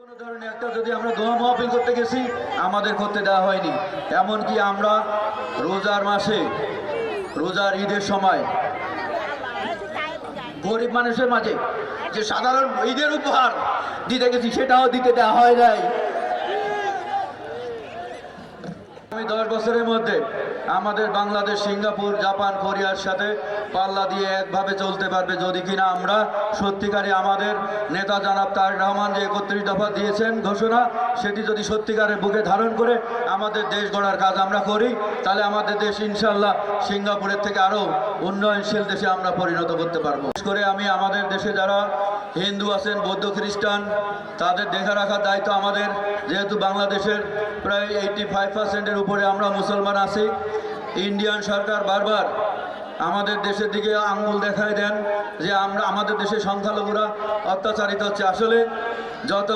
কোনো ধরনের একটা যদি আমরা দোয়া মাহফিল করতে গেছি আমাদের করতে দেওয়া হয়নি। এমনকি আমরা রোজার মাসে, রোজার ঈদের সময় গরিব মানুষের মাঝে যে সাধারণ ঈদের উপহার দিতে গেছি সেটাও দিতে দেওয়া হয় নাই। আমি 10 বছরের মধ্যে আমাদের বাংলাদেশ, সিঙ্গাপুর, জাপান, কোরিয়ার সাথে পাল্লা দিয়ে একভাবে চলতে পারবে যদি কিনা আমরা সত্যিকারে আমাদের নেতা জনাব তারেক রহমান যে 31 দফা দিয়েছেন ঘোষণা, সেটি যদি সত্যিকারের বুকে ধারণ করে আমাদের দেশ গড়ার কাজ আমরা করি, তাহলে আমাদের দেশ ইনশাল্লাহ সিঙ্গাপুরের থেকে আরও উন্নয়নশীল দেশে আমরা পরিণত করতে পারবো। বিশেষ করে আমি আমাদের দেশে যারা হিন্দু আছেন, বৌদ্ধ, খ্রিস্টান, তাদের দেখা রাখার দায়িত্ব আমাদের। যেহেতু বাংলাদেশের প্রায় 85% উপরে আমরা মুসলমান আছি, ইন্ডিয়ান সরকার বারবার আমাদের দেশের দিকে আঙ্গুল দেখায় দেন যে আমাদের দেশে সংখ্যালঘুরা অত্যাচারিত হচ্ছে। আসলে যত